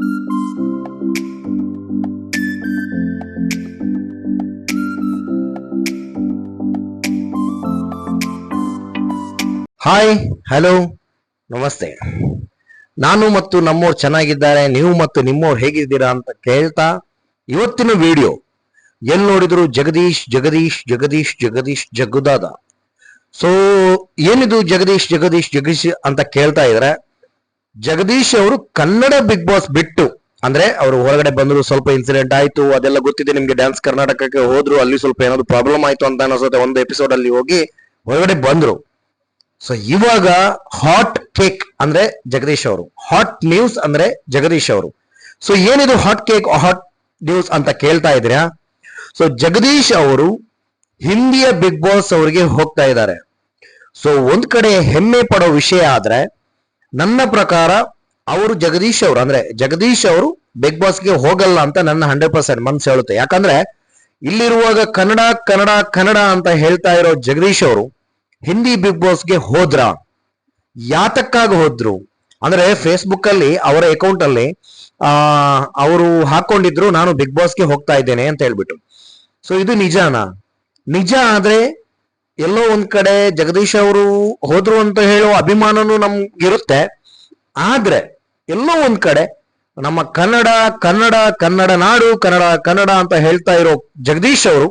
Hi, hello, ನಮಸ್ತೆ. ನಾನು ಮತ್ತು ನಮ್ಮವ್ರು ಚೆನ್ನಾಗಿದ್ದಾರೆ, ನೀವು ಮತ್ತು ನಿಮ್ಮವ್ರು ಹೇಗಿದ್ದೀರಾ ಅಂತ ಕೇಳ್ತಾ ಇವತ್ತಿನ ವಿಡಿಯೋ ಎಲ್ಲಿ ನೋಡಿದ್ರು ಜಗದೀಶ್ ಜಗದೀಶ್ ಜಗದೀಶ್ ಜಗದೀಶ್ ಜಗ್ಗುದಾದ. ಸೊ ಏನಿದು ಜಗದೀಶ್ ಜಗದೀಶ್ ಜಗದೀಶ್ ಅಂತ ಕೇಳ್ತಾ ಇದ್ರೆ, ಜಗದೀಶ್ ಅವರು ಕನ್ನಡ ಬಿಗ್ ಬಾಸ್ ಬಿಟ್ಟು, ಅಂದ್ರೆ ಅವರು ಹೊರಗಡೆ ಬಂದ್ರು, ಸ್ವಲ್ಪ ಇನ್ಸಿಡೆಂಟ್ ಆಯ್ತು, ಅದೆಲ್ಲ ಗೊತ್ತಿದೆ ನಿಮ್ಗೆ. ಡ್ಯಾನ್ಸ್ ಕರ್ನಾಟಕಕ್ಕೆ ಹೋದ್ರು, ಅಲ್ಲಿ ಸ್ವಲ್ಪ ಏನಾದ್ರು ಪ್ರಾಬ್ಲಮ್ ಆಯ್ತು ಅಂತ ಅನ್ಸುತ್ತೆ, ಒಂದು ಎಪಿಸೋಡ್ ಅಲ್ಲಿ ಹೋಗಿ ಹೊರಗಡೆ ಬಂದ್ರು. ಸೊ ಇವಾಗ ಹಾಟ್ ಕೇಕ್ ಅಂದ್ರೆ ಜಗದೀಶ್ ಅವರು, ಹಾಟ್ ನ್ಯೂಸ್ ಅಂದ್ರೆ ಜಗದೀಶ್ ಅವರು. ಸೊ ಏನಿದು ಹಾಟ್ ಕೇಕ್ ಹಾಟ್ ನ್ಯೂಸ್ ಅಂತ ಕೇಳ್ತಾ ಇದ್ರಾ? ಸೊ ಜಗದೀಶ್ ಅವರು ಹಿಂದಿಯ ಬಿಗ್ ಬಾಸ್ ಅವರಿಗೆ ಹೋಗ್ತಾ ಇದ್ದಾರೆ. ಸೊ ಒಂದ್ ಕಡೆ ಹೆಮ್ಮೆ ಪಡೋ ವಿಷಯ ಆದ್ರೆ, ನನ್ನ ಪ್ರಕಾರ ಅವರು ಜಗದೀಶ್ ಅವರು ಅಂದ್ರೆ ಜಗದೀಶ್ ಅವರು ಬಿಗ್ ಬಾಸ್ಗೆ ಹೋಗಲ್ಲ ಅಂತ ನನ್ನ 100% ಮನ್ಸು ಹೇಳುತ್ತೆ. ಯಾಕಂದ್ರೆ ಇಲ್ಲಿರುವಾಗ ಕನ್ನಡ ಕನ್ನಡ ಕನ್ನಡ ಅಂತ ಹೇಳ್ತಾ ಇರೋ ಜಗದೀಶ್ ಅವರು ಹಿಂದಿ ಬಿಗ್ ಬಾಸ್ಗೆ ಹೋದ್ರ? ಯಾತಕ್ಕಾಗಿ ಹೋದ್ರು ಅಂದ್ರೆ, ಫೇಸ್ಬುಕ್ ಅಲ್ಲಿ ಅವರ ಅಕೌಂಟ್ ಅಲ್ಲಿ ಅವರು ಹಾಕೊಂಡಿದ್ರು, ನಾನು ಬಿಗ್ ಬಾಸ್ಗೆ ಹೋಗ್ತಾ ಇದ್ದೇನೆ ಅಂತ ಹೇಳ್ಬಿಟ್ಟು. ಸೊ ಇದು ನಿಜಾನಾ? ನಿಜ ಆದ್ರೆ ಎಲ್ಲೋ ಒಂದ್ ಕಡೆ ಜಗದೀಶ್ ಅವರು ಹೋದ್ರು ಅಂತ ಹೇಳೋ ಅಭಿಮಾನನೂ ನಮ್ಗಿರುತ್ತೆ. ಆದ್ರೆ ಎಲ್ಲೋ ಒಂದ್ ಕಡೆ ನಮ್ಮ ಕನ್ನಡ ಕನ್ನಡ ಕನ್ನಡ ನಾಡು ಕನ್ನಡ ಕನ್ನಡ ಅಂತ ಹೇಳ್ತಾ ಇರೋ ಜಗದೀಶ್ ಅವರು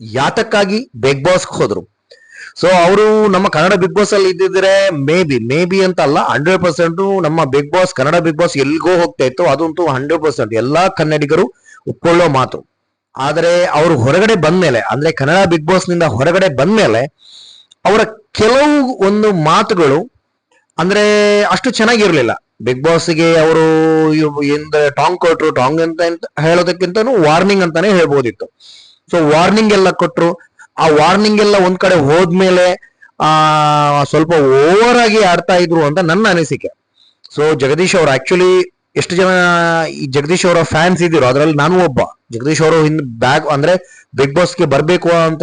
ಯಾತಕ್ಕಾಗಿ ಬಿಗ್ ಬಾಸ್ಗೆ ಹೋದ್ರು? ಸೊ ಅವರು ನಮ್ಮ ಕನ್ನಡ ಬಿಗ್ ಬಾಸ್ ಅಲ್ಲಿ ಇದ್ದಿದ್ರೆ ಮೇ ಬಿ ಅಂತ ಅಲ್ಲ, 100% ನಮ್ಮ Big Boss, Kannada Big Boss ಎಲ್ಗೋ ಹೋಗ್ತಾ ಇತ್ತು, ಅದಂತೂ 100% ಎಲ್ಲಾ ಕನ್ನಡಿಗರು ಒಪ್ಕೊಳ್ಳೋ ಮಾತು. ಆದ್ರೆ ಅವರು ಹೊರಗಡೆ ಬಂದ್ಮೇಲೆ, ಅಂದ್ರೆ ಕನ್ನಡ ಬಿಗ್ ಬಾಸ್ ನಿಂದ ಹೊರಗಡೆ ಬಂದ್ಮೇಲೆ ಅವರ ಕೆಲವು ಒಂದು ಮಾತುಗಳು ಅಂದ್ರೆ ಅಷ್ಟು ಚೆನ್ನಾಗಿರ್ಲಿಲ್ಲ. ಬಿಗ್ ಬಾಸ್ಗೆ ಅವರು ಟಾಂಗ್ ಕೊಟ್ರು, ಟಾಂಗ್ ಅಂತ ಹೇಳೋದಕ್ಕಿಂತನೂ ವಾರ್ನಿಂಗ್ ಅಂತಾನೆ ಹೇಳ್ಬೋದಿತ್ತು. ಸೊ ವಾರ್ನಿಂಗ್ ಎಲ್ಲ ಕೊಟ್ರು. ಆ ವಾರ್ನಿಂಗ್ ಎಲ್ಲ ಒಂದ್ ಕಡೆ ಹೋದ್ಮೇಲೆ ಸ್ವಲ್ಪ ಓವರ್ ಆಗಿ ಆಡ್ತಾ ಇದ್ರು ಅಂತ ನನ್ನ ಅನಿಸಿಕೆ. ಸೊ ಜಗದೀಶ್ ಅವರು ಆಕ್ಚುಲಿ ಎಷ್ಟು ಜನ ಈ ಜಗದೀಶ್ ಅವರ ಫ್ಯಾನ್ಸ್ ಇದ್ರು, ಅದ್ರಲ್ಲಿ ನಾನು ಒಬ್ಬ. ಜಗದೀಶ್ ಅವರು ಅಂದ್ರೆ ಬಿಗ್ ಬಾಸ್ಗೆ ಬರ್ಬೇಕು ಅಂತ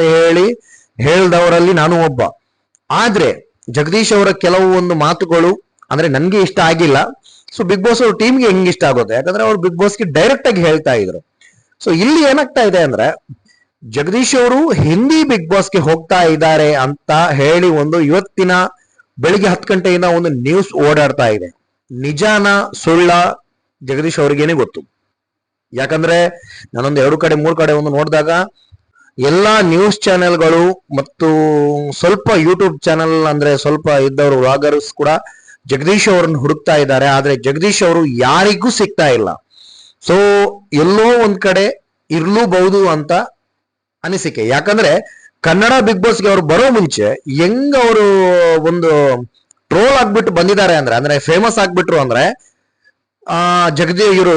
ಹೇಳ್ದವರಲ್ಲಿ ನಾನು ಒಬ್ಬ. ಆದ್ರೆ ಜಗದೀಶ್ ಅವರ ಕೆಲವು ಒಂದು ಮಾತುಗಳು ಅಂದ್ರೆ ನನ್ಗೆ ಇಷ್ಟ ಆಗಿಲ್ಲ. ಸೊ ಬಿಗ್ ಬಾಸ್ ಅವ್ರ ಟೀಮ್ಗೆ ಹೆಂಗ್ ಇಷ್ಟ ಆಗುತ್ತೆ, ಯಾಕಂದ್ರೆ ಅವ್ರು ಬಿಗ್ ಬಾಸ್ಗೆ ಡೈರೆಕ್ಟ್ ಆಗಿ ಹೇಳ್ತಾ ಇದ್ರು. ಸೊ ಇಲ್ಲಿ ಏನಾಗ್ತಾ ಇದೆ ಅಂದ್ರೆ, ಜಗದೀಶ್ ಅವರು ಹಿಂದಿ ಬಿಗ್ ಬಾಸ್ಗೆ ಹೋಗ್ತಾ ಇದ್ದಾರೆ ಅಂತ ಹೇಳಿ ಒಂದು ಇವತ್ತಿನ ಬೆಳಿಗ್ಗೆ 10 ಗಂಟೆಯಿಂದ ಒಂದು ನ್ಯೂಸ್ ಓಡಾಡ್ತಾ ಇದೆ. ನಿಜಾನ ಸುಳ್ಳ ಜಗದೀಶ್ ಅವ್ರಿಗೇನೆ ಗೊತ್ತು. ಯಾಕಂದ್ರೆ ನಾನೊಂದು 2 ಕಡೆ 3 ಕಡೆ ಒಂದು ನೋಡಿದಾಗ ಎಲ್ಲಾ ನ್ಯೂಸ್ ಚಾನೆಲ್ಗಳು ಮತ್ತು ಸ್ವಲ್ಪ ಯೂಟ್ಯೂಬ್ ಚಾನೆಲ್ ಅಂದ್ರೆ ಸ್ವಲ್ಪ ಇದ್ದವರು ವ್ಲಾಗರ್ಸ್ ಕೂಡ ಜಗದೀಶ್ ಅವರನ್ನು ಹುಡುಕ್ತಾ ಇದ್ದಾರೆ. ಆದ್ರೆ ಜಗದೀಶ್ ಅವರು ಯಾರಿಗೂ ಸಿಗ್ತಾ ಇಲ್ಲ. ಸೊ ಎಲ್ಲೋ ಒಂದ್ ಕಡೆ ಇರ್ಲೂಬಹುದು ಅಂತ ಅನಿಸಿಕೆ. ಯಾಕಂದ್ರೆ ಕನ್ನಡ ಬಿಗ್ ಬಾಸ್ಗೆ ಅವರು ಬರೋ ಮುಂಚೆ ಹೆಂಗ್ ಅವರು ಒಂದು ಟ್ರೋಲ್ ಆಗ್ಬಿಟ್ಟು ಬಂದಿದ್ದಾರೆ ಅಂದ್ರೆ ಫೇಮಸ್ ಆಗ್ಬಿಟ್ರು ಅಂದ್ರೆ, ಇವರು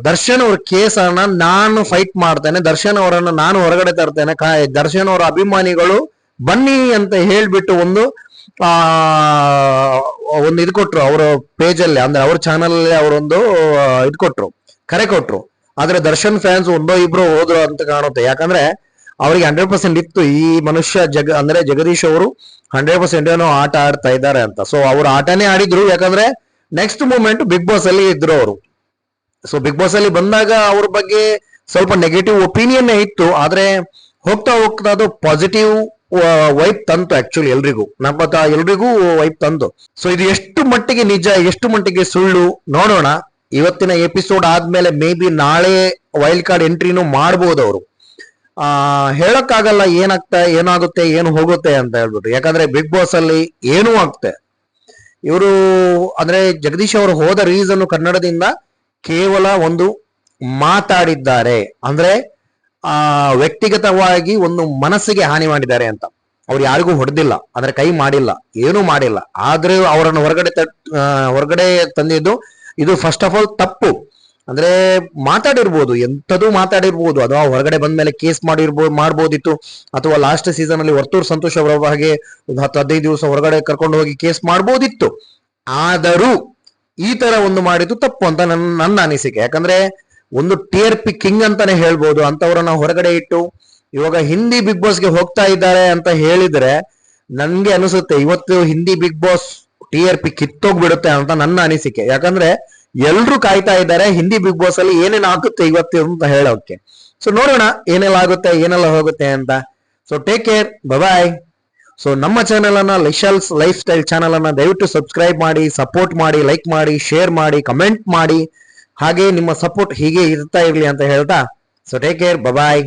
ದರ್ಶನ್ ಅವ್ರ ಕೇಸನ್ನ ನಾನು ಫೈಟ್ ಮಾಡ್ತೇನೆ, ದರ್ಶನ್ ಅವರನ್ನ ನಾನು ಹೊರಗಡೆ ತರ್ತೇನೆ, ದರ್ಶನ್ ಅವರ ಅಭಿಮಾನಿಗಳು ಬನ್ನಿ ಅಂತ ಹೇಳ್ಬಿಟ್ಟು ಒಂದು ಇದು ಕೊಟ್ರು ಅವರ ಪೇಜ್ ಅಲ್ಲಿ, ಅಂದ್ರೆ ಅವ್ರ ಚಾನಲ್ ಅಲ್ಲಿ ಅವರೊಂದು ಇದು ಕೊಟ್ರು, ಕರೆ ಕೊಟ್ರು. ಆದ್ರೆ ದರ್ಶನ್ ಫ್ಯಾನ್ಸ್ ಒಂದೋ ಇಬ್ರು ಹೋದ್ರು ಅಂತ ಕಾಣುತ್ತೆ. ಯಾಕಂದ್ರೆ ಅವರಿಗೆ 100% ಇತ್ತು ಈ ಮನುಷ್ಯ ಅಂದ್ರೆ ಜಗದೀಶ್ ಅವರು 100% ಏನೋ ಆಟ ಆಡ್ತಾ ಇದ್ದಾರೆ ಅಂತ. ಸೊ ಅವ್ರು ಆಟನೇ ಆಡಿದ್ರು, ಯಾಕಂದ್ರೆ ನೆಕ್ಸ್ಟ್ ಮೂಮೆಂಟ್ ಬಿಗ್ ಬಾಸ್ ಅಲ್ಲಿ ಇದ್ರು ಅವರು. ಸೊ ಬಿಗ್ ಬಾಸ್ ಅಲ್ಲಿ ಬಂದಾಗ ಅವ್ರ ಬಗ್ಗೆ ಸ್ವಲ್ಪ ನೆಗೆಟಿವ್ ಒಪಿನಿಯನ್ ಇತ್ತು. ಆದ್ರೆ ಹೋಗ್ತಾ ಹೋಗ್ತಾ ಅದು ಪಾಸಿಟಿವ್ ವೈಪ್ ತಂತು. ಆಕ್ಚುಲಿ ಎಲ್ರಿಗೂ ವೈಪ್ ತಂತು. ಸೊ ಇದು ಎಷ್ಟು ಮಟ್ಟಿಗೆ ನಿಜ, ಎಷ್ಟು ಮಟ್ಟಿಗೆ ಸುಳ್ಳು ನೋಡೋಣ ಇವತ್ತಿನ ಎಪಿಸೋಡ್ ಆದ್ಮೇಲೆ. ಮೇ ಬಿ ನಾಳೆ ವೈಲ್ಡ್ ಕಾರ್ಡ್ ಎಂಟ್ರಿನೂ ಮಾಡ್ಬೋದು ಅವರು. ಹೇಳಕ್ಕಾಗಲ್ಲ ಏನಾಗುತ್ತೆ ಏನು ಹೋಗುತ್ತೆ ಅಂತ ಹೇಳ್ಬಿಟ್ಟು. ಯಾಕಂದ್ರೆ ಬಿಗ್ ಬಾಸ್ ಅಲ್ಲಿ ಏನೂ ಆಗುತ್ತೆ. ಇವರು ಅಂದ್ರೆ ಜಗದೀಶ್ ಅವರು ಹೋದ ರೀಸನ್ ಕನ್ನಡದಿಂದ ಕೇವಲ ಒಂದು ಮಾತಾಡಿದ್ದಾರೆ, ಅಂದ್ರೆ ವ್ಯಕ್ತಿಗತವಾಗಿ ಒಂದು ಮನಸ್ಸಿಗೆ ಹಾನಿ ಮಾಡಿದ್ದಾರೆ ಅಂತ. ಅವ್ರು ಯಾರಿಗೂ ಹೊಡೆದಿಲ್ಲ, ಅಂದ್ರೆ ಕೈ ಮಾಡಿಲ್ಲ, ಏನೂ ಮಾಡಿಲ್ಲ. ಆದ್ರೆ ಅವರನ್ನು ಹೊರಗಡೆ ತಂದಿದ್ದು ಇದು ಫಸ್ಟ್ ಆಫ್ ಆಲ್ ತಪ್ಪು. ಅಂದ್ರೆ ಮಾತಾಡಿರ್ಬೋದು, ಎಂಥದ್ದು ಮಾತಾಡಿರ್ಬೋದು, ಅಥವಾ ಹೊರಗಡೆ ಬಂದ್ಮೇಲೆ ಕೇಸ್ ಮಾಡ್ಬೋದಿತ್ತು, ಅಥವಾ ಲಾಸ್ಟ್ ಸೀಸನ್ ಅಲ್ಲಿ ವರ್ತೂರ್ ಸಂತೋಷ್ ಅವರ ಹಾಗೆ 10-15 ದಿವಸ ಹೊರಗಡೆ ಕರ್ಕೊಂಡು ಹೋಗಿ ಕೇಸ್ ಮಾಡ್ಬೋದಿತ್ತು. ಆದರೂ ಈ ತರ ಒಂದು ಮಾಡಿದ್ದು ತಪ್ಪು ಅಂತ ನನ್ನ ಅನಿಸಿಕೆ. ಯಾಕಂದ್ರೆ ಒಂದು TRP ಕಿಂಗ್ ಅಂತಾನೆ ಹೇಳ್ಬೋದು ಅಂತವ್ರನ್ನ ಹೊರಗಡೆ ಇಟ್ಟು ಇವಾಗ ಹಿಂದಿ ಬಿಗ್ ಬಾಸ್ಗೆ ಹೋಗ್ತಾ ಇದ್ದಾರೆ ಅಂತ ಹೇಳಿದ್ರೆ ನನ್ಗೆ ಅನಿಸುತ್ತೆ ಇವತ್ತು ಹಿಂದಿ ಬಿಗ್ ಬಾಸ್ TRP ಕಿತ್ತೋಗ್ಬಿಡುತ್ತೆ ಅಂತ ನನ್ನ ಅನಿಸಿಕೆ. ಯಾಕಂದ್ರೆ ಎಲ್ರು ಕಾಯ್ತಾ ಇದ್ದಾರೆ ಹಿಂದಿ ಬಿಗ್ ಬಾಸ್ ಅಲ್ಲಿ ಏನೇನ್ ಆಗುತ್ತೆ ಇವತ್ತು ಅಂತ ಹೇಳೋಕೆ. ಸೊ ನೋಡೋಣ ಏನೆಲ್ಲ ಆಗುತ್ತೆ ಏನೆಲ್ಲ ಹೋಗುತ್ತೆ ಅಂತ. ಸೊ ಟೇಕ್ ಕೇರ್, ಬಾಯ್. ಸೊ ನಮ್ಮ ಚಾನೆಲ್ ಅನ್ನ ಲಿಶಲ್ಸ್ ಲೈಫ್ ಸ್ಟೈಲ್ ಚಾನೆಲ್ ಅನ್ನ ದಯವಿಟ್ಟು ಸಬ್ಸ್ಕ್ರೈಬ್ ಮಾಡಿ, ಸಪೋರ್ಟ್ ಮಾಡಿ, ಲೈಕ್ ಮಾಡಿ, ಶೇರ್ ಮಾಡಿ, ಕಮೆಂಟ್ ಮಾಡಿ. ಹಾಗೆ ನಿಮ್ಮ ಸಪೋರ್ಟ್ ಹೀಗೆ ಇರ್ತಾ ಇರ್ಲಿ ಅಂತ ಹೇಳ್ತಾ, ಸೊ ಟೇಕ್ ಕೇರ್, ಬಾಯ್.